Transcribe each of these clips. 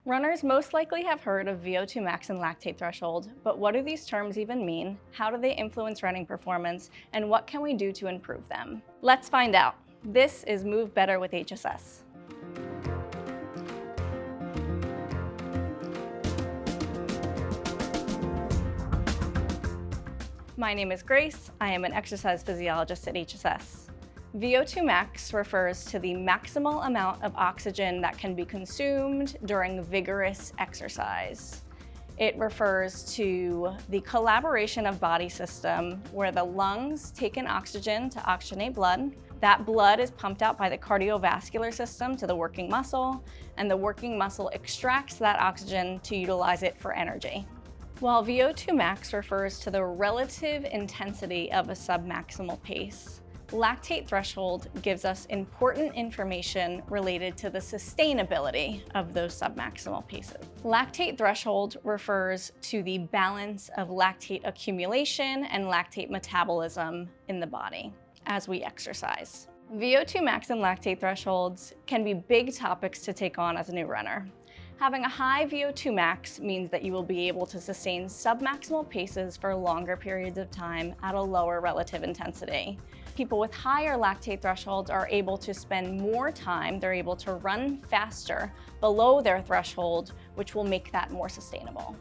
Runners most likely have heard of VO2 max and lactate threshold, but what do these terms even mean? How do they influence running performance? And what can we do to improve them? Let's find out. This is Move Better with HSS. My name is Grace. I am an exercise physiologist at HSS. VO2 max refers to the maximal amount of oxygen that can be consumed during vigorous exercise. It refers to the collaboration of body system where the lungs take in oxygen to oxygenate blood. That blood is pumped out by the cardiovascular system to the working muscle, and the working muscle extracts that oxygen to utilize it for energy. While VO2 max refers to the relative intensity of a submaximal pace, lactate threshold gives us important information related to the sustainability of those submaximal paces. Lactate threshold refers to the balance of lactate accumulation and lactate metabolism in the body as we exercise. VO2 max and lactate thresholds can be big topics to take on as a new runner. Having a high VO2 max means that you will be able to sustain submaximal paces for longer periods of time at a lower relative intensity. People with higher lactate thresholds are able to spend more time, they're able to run faster below their threshold, which will make that more sustainable.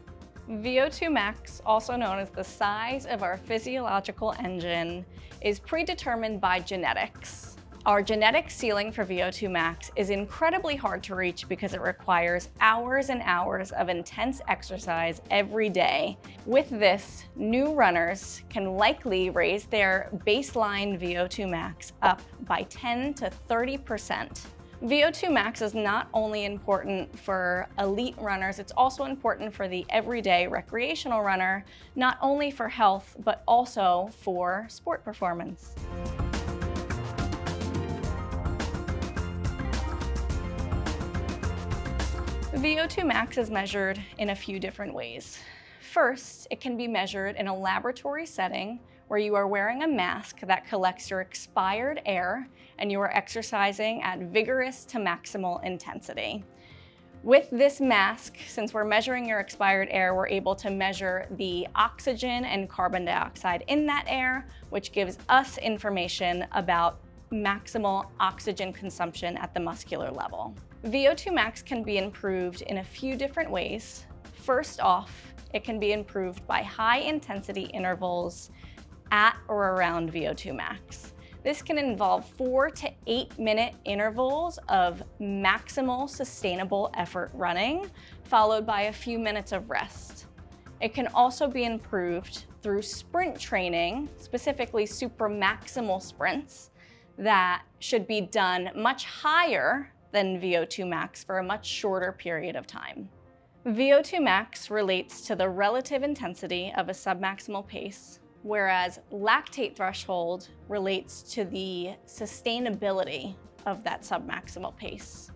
VO2 max, also known as the size of our physiological engine, is predetermined by genetics. Our genetic ceiling for VO2 max is incredibly hard to reach because it requires hours and hours of intense exercise every day. With this, new runners can likely raise their baseline VO2 max up by 10 to 30%. VO2 max is not only important for elite runners, it's also important for the everyday recreational runner, not only for health, but also for sport performance. VO2 max is measured in a few different ways. First, it can be measured in a laboratory setting where you are wearing a mask that collects your expired air and you are exercising at vigorous to maximal intensity. With this mask, since we're measuring your expired air, we're able to measure the oxygen and carbon dioxide in that air, which gives us information about maximal oxygen consumption at the muscular level. VO2 max can be improved in a few different ways. First off, it can be improved by high intensity intervals at or around VO2 max. This can involve 4 to 8 minute intervals of maximal sustainable effort running, followed by a few minutes of rest. It can also be improved through sprint training, specifically supramaximal sprints, that should be done much higher than VO2 max for a much shorter period of time. VO2 max relates to the relative intensity of a submaximal pace, whereas lactate threshold relates to the sustainability of that submaximal pace.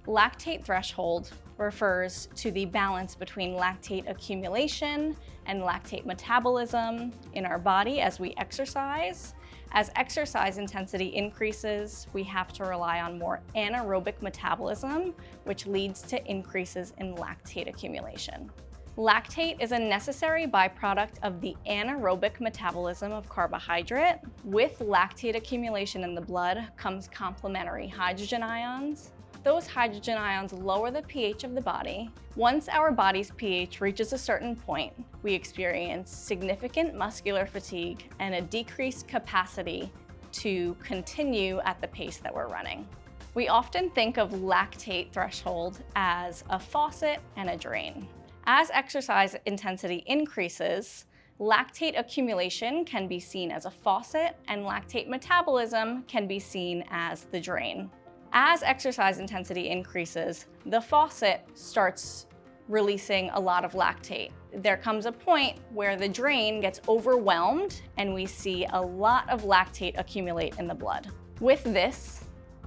Lactate threshold refers to the balance between lactate accumulation and lactate metabolism in our body as we exercise. As exercise intensity increases, we have to rely on more anaerobic metabolism, which leads to increases in lactate accumulation. Lactate is a necessary byproduct of the anaerobic metabolism of carbohydrate. With lactate accumulation in the blood comes complementary hydrogen ions. Those hydrogen ions lower the pH of the body. Once our body's pH reaches a certain point, we experience significant muscular fatigue and a decreased capacity to continue at the pace that we're running. We often think of lactate threshold as a faucet and a drain. As exercise intensity increases, lactate accumulation can be seen as a faucet and lactate metabolism can be seen as the drain. As exercise intensity increases, the faucet starts releasing a lot of lactate. There comes a point where the drain gets overwhelmed and we see a lot of lactate accumulate in the blood. With this,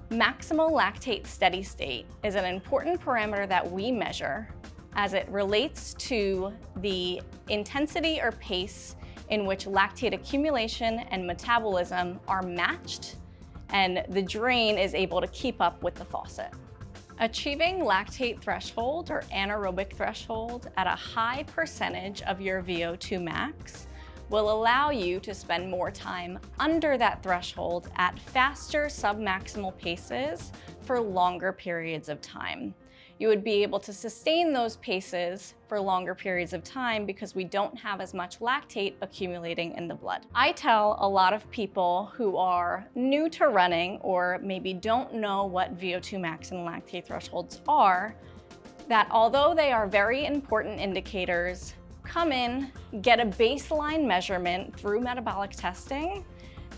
maximal lactate steady state is an important parameter that we measure as it relates to the intensity or pace in which lactate accumulation and metabolism are matched and the drain is able to keep up with the faucet. Achieving lactate threshold or anaerobic threshold at a high percentage of your VO2 max will allow you to spend more time under that threshold at faster submaximal paces for longer periods of time. You would be able to sustain those paces for longer periods of time because we don't have as much lactate accumulating in the blood. I tell a lot of people who are new to running or maybe don't know what VO2 max and lactate thresholds are, that although they are very important indicators, come in, get a baseline measurement through metabolic testing,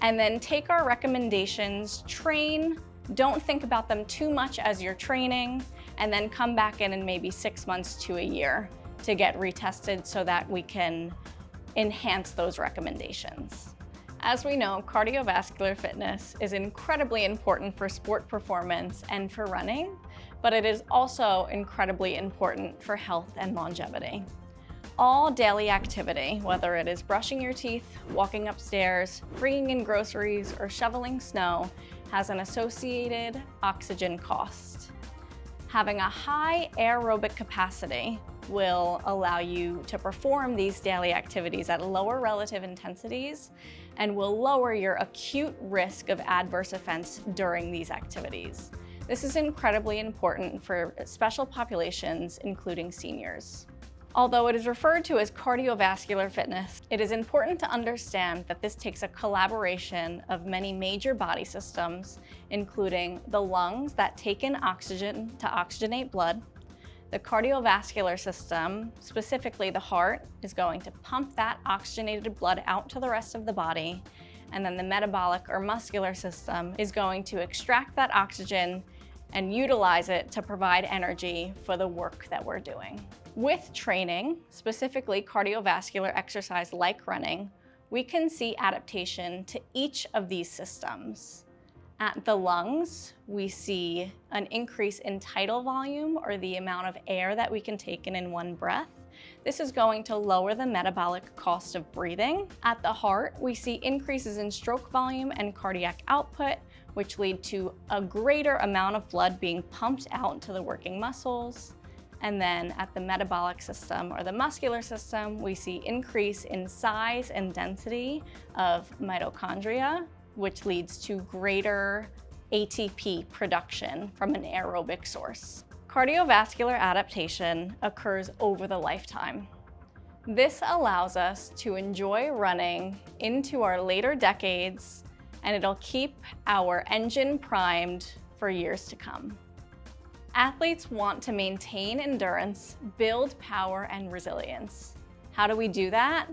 and then take our recommendations, train, don't think about them too much as you're training, and then come back in maybe 6 months to a year to get retested so that we can enhance those recommendations. As we know, cardiovascular fitness is incredibly important for sport performance and for running, but it is also incredibly important for health and longevity. All daily activity, whether it is brushing your teeth, walking upstairs, bringing in groceries, or shoveling snow, has an associated oxygen cost. Having a high aerobic capacity will allow you to perform these daily activities at lower relative intensities and will lower your acute risk of adverse events during these activities. This is incredibly important for special populations, including seniors. Although it is referred to as cardiovascular fitness, it is important to understand that this takes a collaboration of many major body systems, including the lungs that take in oxygen to oxygenate blood. The cardiovascular system, specifically the heart, is going to pump that oxygenated blood out to the rest of the body. And then the metabolic or muscular system is going to extract that oxygen and utilize it to provide energy for the work that we're doing. With training, specifically cardiovascular exercise like running, we can see adaptation to each of these systems. At the lungs, we see an increase in tidal volume, or the amount of air that we can take in one breath. This is going to lower the metabolic cost of breathing. At the heart, we see increases in stroke volume and cardiac output, which lead to a greater amount of blood being pumped out into the working muscles. And then at the metabolic system or the muscular system, we see increase in size and density of mitochondria, which leads to greater ATP production from an aerobic source. Cardiovascular adaptation occurs over the lifetime. This allows us to enjoy running into our later decades, and it'll keep our engine primed for years to come. Athletes want to maintain endurance, build power, and resilience. How do we do that?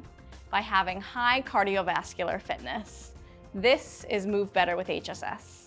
By having high cardiovascular fitness. This is Move Better with HSS.